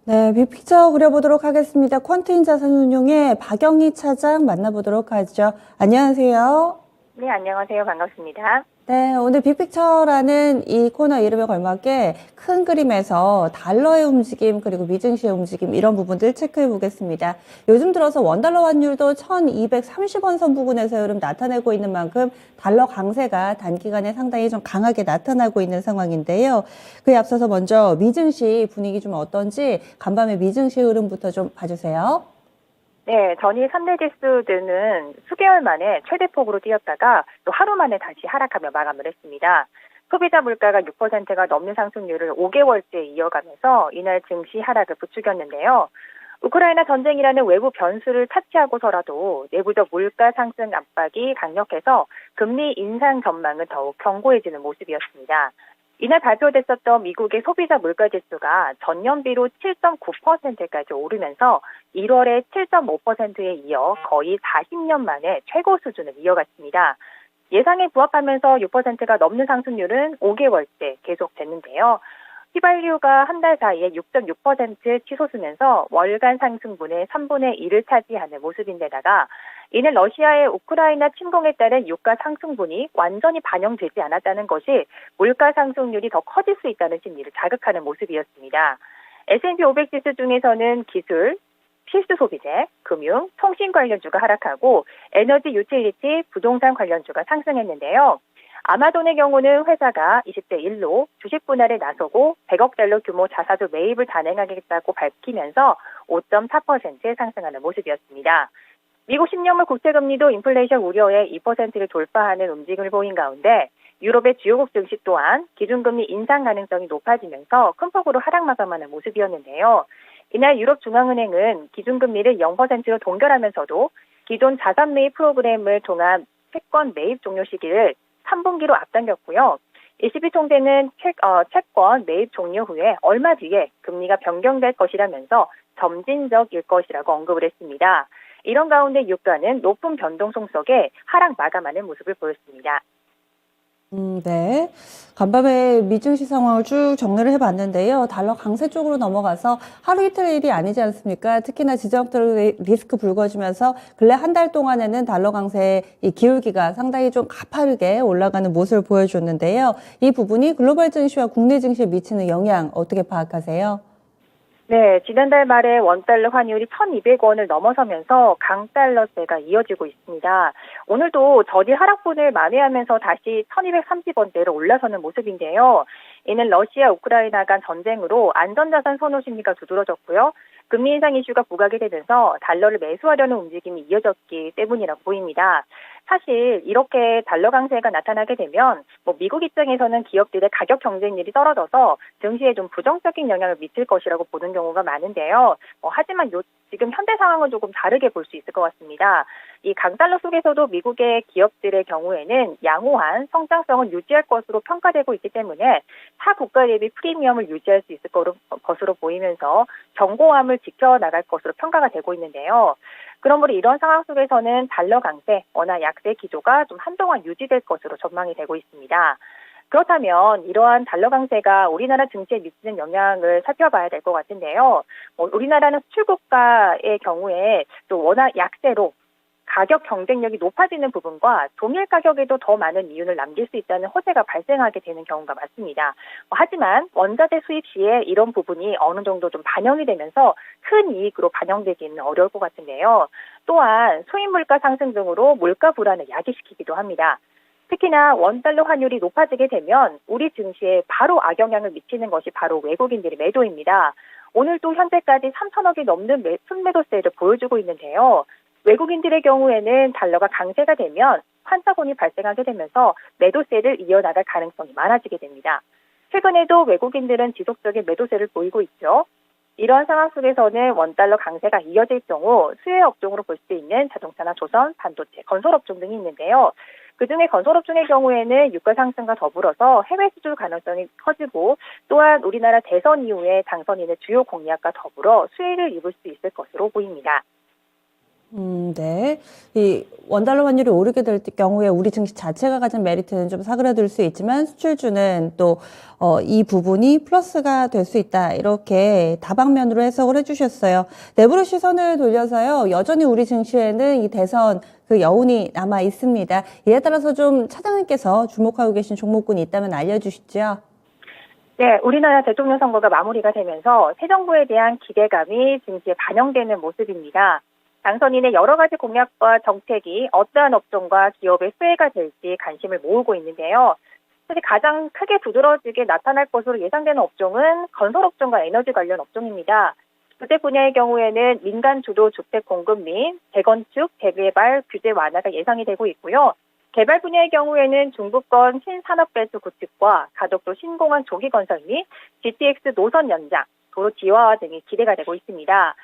네, 빅픽처 그려보도록 하겠습니다. 퀀트인 자산운용의 박영희 차장 만나보도록 하죠. 안녕하세요. 네, 안녕하세요. 반갑습니다. 네, 오늘 빅픽처라는 이 코너 이름에 걸맞게 큰 그림에서 달러의 움직임 그리고 미증시의 움직임 이런 부분들 체크해 보겠습니다. 요즘 들어서 원달러 환율도 1230원 선 부근에서 흐름 나타내고 있는 만큼 달러 강세가 단기간에 상당히 좀 강하게 나타나고 있는 상황인데요. 그에 앞서서 먼저 미증시 분위기 좀 어떤지 간밤에 미증시 흐름부터 좀 봐주세요. 네, 전일 3대 지수들은 수개월 만에 최대폭으로 뛰었다가 또 하루 만에 다시 하락하며 마감을 했습니다. 소비자 물가가 6%가 넘는 상승률을 5개월째 이어가면서 이날 증시 하락을 부추겼는데요. 우크라이나 전쟁이라는 외부 변수를 차치하고서라도 내부적 물가 상승 압박이 강력해서 금리 인상 전망은 더욱 견고해지는 모습이었습니다. 이날 발표됐었던 미국의 소비자 물가 지수가 전년비로 7.9%까지 오르면서 1월에 7.5%에 이어 거의 40년 만에 최고 수준을 이어갔습니다. 예상에 부합하면서 6%가 넘는 상승률은 5개월째 계속됐는데요. 휘발유가 한 달 사이에 6.6% 치솟으면서 월간 상승분의 3분의 1을 차지하는 모습인데다가 이는 러시아의 우크라이나 침공에 따른 유가 상승분이 완전히 반영되지 않았다는 것이 물가 상승률이 더 커질 수 있다는 심리를 자극하는 모습이었습니다. S&P 500 지수 중에서는 기술, 필수 소비재, 금융, 통신 관련주가 하락하고 에너지 유틸리티, 부동산 관련주가 상승했는데요. 아마존의 경우는 회사가 20대 1로 주식 분할에 나서고 100억 달러 규모 자사주 매입을 단행하겠다고 밝히면서 5.4% 상승하는 모습이었습니다. 미국 10년물 국채금리도 인플레이션 우려에 2%를 돌파하는 움직임을 보인 가운데 유럽의 주요국 증시 또한 기준금리 인상 가능성이 높아지면서 큰 폭으로 하락 마감하는 모습이었는데요. 이날 유럽중앙은행은 기준금리를 0%로 동결하면서도 기존 자산 매입 프로그램을 통한 채권 매입 종료 시기를 3분기로 앞당겼고요. ECB 총재는 채권 매입 종료 후에 얼마 뒤에 금리가 변경될 것이라면서 점진적일 것이라고 언급을 했습니다. 이런 가운데 유가는 높은 변동성 속에 하락 마감하는 모습을 보였습니다. 네. 간밤에 미증시 상황을 쭉 정리를 해봤는데요. 달러 강세 쪽으로 넘어가서 하루 이틀 일이 아니지 않습니까? 특히나 지정학적 리스크 불거지면서 근래 한 달 동안에는 달러 강세의 이 기울기가 상당히 좀 가파르게 올라가는 모습을 보여줬는데요. 이 부분이 글로벌 증시와 국내 증시에 미치는 영향 어떻게 파악하세요? 네, 지난달 말에 원달러 환율이 1,200원을 넘어서면서 강달러세가 이어지고 있습니다. 오늘도 저질 하락분을 만회하면서 다시 1,230원대로 올라서는 모습인데요. 이는 러시아 우크라이나 간 전쟁으로 안전자산 선호 심리가 두드러졌고요. 금리 인상 이슈가 부각이 되면서 달러를 매수하려는 움직임이 이어졌기 때문이라고 보입니다. 사실 이렇게 달러 강세가 나타나게 되면 미국 입장에서는 기업들의 가격 경쟁률이 떨어져서 증시에 좀 부정적인 영향을 미칠 것이라고 보는 경우가 많은데요. 하지만 지금 현대 상황은 조금 다르게 볼 수 있을 것 같습니다. 이 강달러 속에서도 미국의 기업들의 경우에는 양호한 성장성을 유지할 것으로 평가되고 있기 때문에 타 국가 대비 프리미엄을 유지할 수 있을 것으로 보이면서 견고함을 지켜나갈 것으로 평가가 되고 있는데요. 그러므로 이런 상황 속에서는 달러 강세, 원화 약세 기조가 좀 한동안 유지될 것으로 전망이 되고 있습니다. 그렇다면 이러한 달러 강세가 우리나라 증시에 미치는 영향을 살펴봐야 될 것 같은데요. 우리나라는 수출국가의 경우에 또 워낙 약세로 가격 경쟁력이 높아지는 부분과 동일 가격에도 더 많은 이윤을 남길 수 있다는 호재가 발생하게 되는 경우가 많습니다. 하지만 원자재 수입 시에 이런 부분이 어느 정도 좀 반영이 되면서 큰 이익으로 반영되기는 어려울 것 같은데요. 또한 수입 물가 상승 등으로 물가 불안을 야기시키기도 합니다. 특히나 원달러 환율이 높아지게 되면 우리 증시에 바로 악영향을 미치는 것이 바로 외국인들의 매도입니다. 오늘도 현재까지 3천억이 넘는 순매도세를 보여주고 있는데요. 외국인들의 경우에는 달러가 강세가 되면 환차손이 발생하게 되면서 매도세를 이어나갈 가능성이 많아지게 됩니다. 최근에도 외국인들은 지속적인 매도세를 보이고 있죠. 이러한 상황 속에서는 원달러 강세가 이어질 경우 수혜 업종으로 볼 수 있는 자동차나 조선, 반도체, 건설업종 등이 있는데요. 그중에 건설업종의 경우에는 유가 상승과 더불어서 해외 수출 가능성이 커지고 또한 우리나라 대선 이후에 당선인의 주요 공약과 더불어 수혜를 입을 수 있을 것으로 보입니다. 네. 이 원달러 환율이 오르게 될 경우에 우리 증시 자체가 가진 메리트는 좀 사그라들 수 있지만 수출주는 또 이 부분이 플러스가 될 수 있다. 이렇게 다방면으로 해석을 해주셨어요. 내부로 시선을 돌려서요. 여전히 우리 증시에는 이 대선 그 여운이 남아 있습니다. 이에 따라서 좀 차장님께서 주목하고 계신 종목군이 있다면 알려주시죠. 네, 우리나라 대통령 선거가 마무리가 되면서 새 정부에 대한 기대감이 증시에 반영되는 모습입니다. 당선인의 여러 가지 공약과 정책이 어떠한 업종과 기업의 수혜가 될지 관심을 모으고 있는데요. 사실 가장 크게 두드러지게 나타날 것으로 예상되는 업종은 건설업종과 에너지 관련 업종입니다. 두 대 분야의 경우에는 민간 주도 주택 공급 및 재건축, 재개발 규제 완화가 예상이 되고 있고요. 개발 분야의 경우에는 중부권 신산업배수 구축과 가덕도 신공항 조기 건설 및 GTX 노선 연장, 도로 지화화 등이 기대가 되고 있습니다.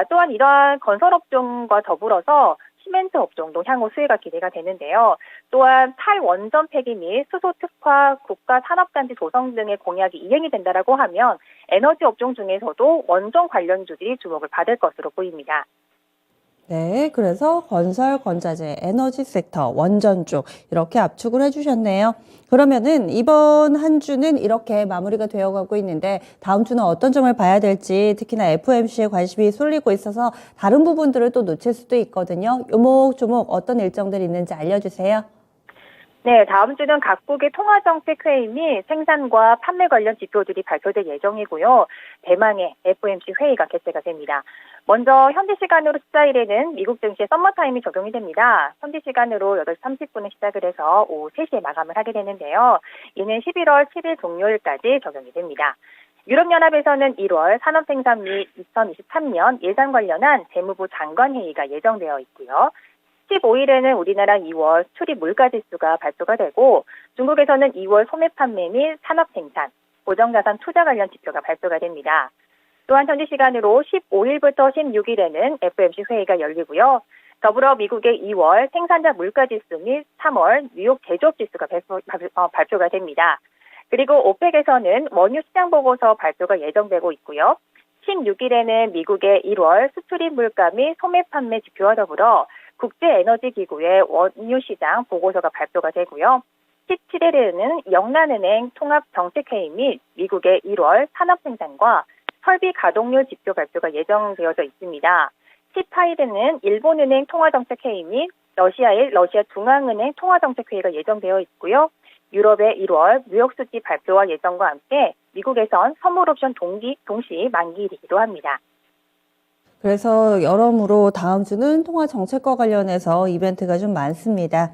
또한 이러한 건설업종과 더불어서 시멘트 업종도 향후 수혜가 기대가 되는데요. 또한 탈원전 폐기 및 수소 특화 국가 산업단지 조성 등의 공약이 이행이 된다라고 하면 에너지 업종 중에서도 원전 관련주들이 주목을 받을 것으로 보입니다. 네, 그래서 건설, 건자재, 에너지 섹터, 원전 쪽 이렇게 압축을 해주셨네요. 그러면은 이번 한 주는 이렇게 마무리가 되어가고 있는데 다음 주는 어떤 점을 봐야 될지 특히나 FOMC에 관심이 쏠리고 있어서 다른 부분들을 또 놓칠 수도 있거든요. 요목조목 어떤 일정들이 있는지 알려주세요. 네, 다음 주는 각국의 통화정책회의 및 생산과 판매 관련 지표들이 발표될 예정이고요. 대망의 FOMC 회의가 개최가 됩니다. 먼저 현지 시간으로 14일에는 미국 증시의 썸머타임이 적용이 됩니다. 현지 시간으로 8시 30분에 시작을 해서 오후 3시에 마감을 하게 되는데요. 이는 11월 7일 종료일까지 적용이 됩니다. 유럽연합에서는 1월 산업생산 및 2023년 예산 관련한 재무부 장관회의가 예정되어 있고요. 15일에는 우리나라 2월 수출입 물가지수가 발표가 되고 중국에서는 2월 소매 판매 및 산업생산, 고정자산 투자 관련 지표가 발표가 됩니다. 또한 현지 시간으로 15일부터 16일에는 FOMC 회의가 열리고요. 더불어 미국의 2월 생산자 물가지수 및 3월 뉴욕 제조업지수가 발표가 됩니다. 그리고 오펙에서는 원유 시장 보고서 발표가 예정되고 있고요. 16일에는 미국의 1월 수출입 물가 및 소매 판매 지표와 더불어 국제에너지기구의 원유시장 보고서가 발표가 되고요. 17일에는 영란은행 통합정책회의 및 미국의 1월 산업생산과 설비 가동률 지표 발표가 예정되어져 있습니다. 18일에는 일본은행 통화정책회의 및 러시아의 러시아 중앙은행 통화정책회의가 예정되어 있고요. 유럽의 1월 무역수지 발표와 예정과 함께 미국에선 선물옵션 동시 만기이기도 합니다. 그래서 여러모로 다음 주는 통화 정책과 관련해서 이벤트가 좀 많습니다.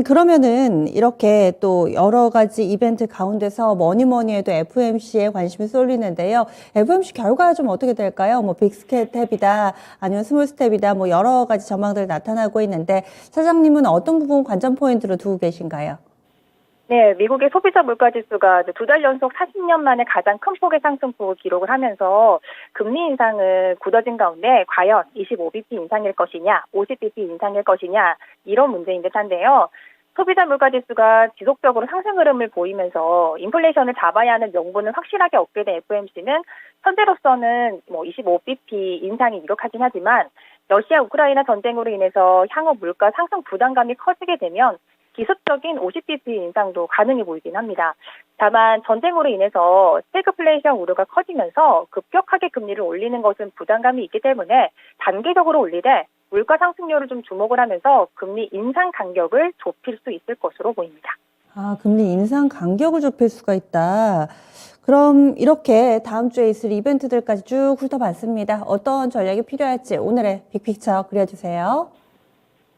그러면은 이렇게 또 여러 가지 이벤트 가운데서 뭐니 해도 FOMC에 관심이 쏠리는데요. FOMC 결과가 좀 어떻게 될까요? 뭐 빅스텝이다, 아니면 스몰스텝이다, 뭐 여러 가지 전망들 나타나고 있는데 사장님은 어떤 부분 관전 포인트로 두고 계신가요? 네, 미국의 소비자 물가지수가 2달 연속 40년 만에 가장 큰 폭의 상승폭을 기록을 하면서 금리 인상을 굳어진 가운데 과연 25bp 인상일 것이냐, 50bp 인상일 것이냐 이런 문제인 듯한데요. 소비자 물가지수가 지속적으로 상승 흐름을 보이면서 인플레이션을 잡아야 하는 명분을 확실하게 얻게 된 FOMC는 현재로서는 25bp 인상이 유력하긴 하지만 러시아 우크라이나 전쟁으로 인해서 향후 물가 상승 부담감이 커지게 되면 기습적인 50bp 인상도 가능해 보이긴 합니다. 다만 전쟁으로 인해서 스태그플레이션 우려가 커지면서 급격하게 금리를 올리는 것은 부담감이 있기 때문에 단계적으로 올리되 물가 상승률을 좀 주목을 하면서 금리 인상 간격을 좁힐 수 있을 것으로 보입니다. 금리 인상 간격을 좁힐 수가 있다. 그럼 이렇게 다음 주에 있을 이벤트들까지 쭉 훑어봤습니다. 어떤 전략이 필요할지 오늘의 빅픽처 그려주세요.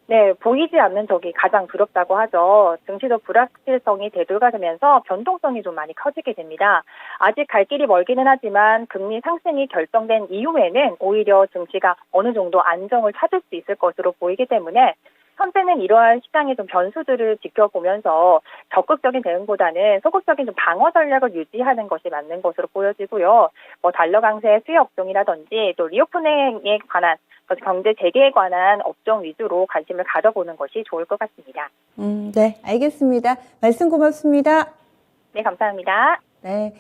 네, 보이지 않는 적이 가장 두렵다고 하죠. 증시도 불확실성이 대두가 되면서 변동성이 좀 많이 커지게 됩니다. 아직 갈 길이 멀기는 하지만 금리 상승이 결정된 이후에는 오히려 증시가 어느 정도 안정을 찾을 수 있을 것으로 보이기 때문에 현재는 이러한 시장의 좀 변수들을 지켜보면서 적극적인 대응보다는 소극적인 좀 방어 전략을 유지하는 것이 맞는 것으로 보여지고요. 달러 강세 수혜 업종이라든지 또 리오프닝에 관한 경제 재개에 관한 업종 위주로 관심을 가져보는 것이 좋을 것 같습니다. 네, 알겠습니다. 말씀 고맙습니다. 네, 감사합니다. 네.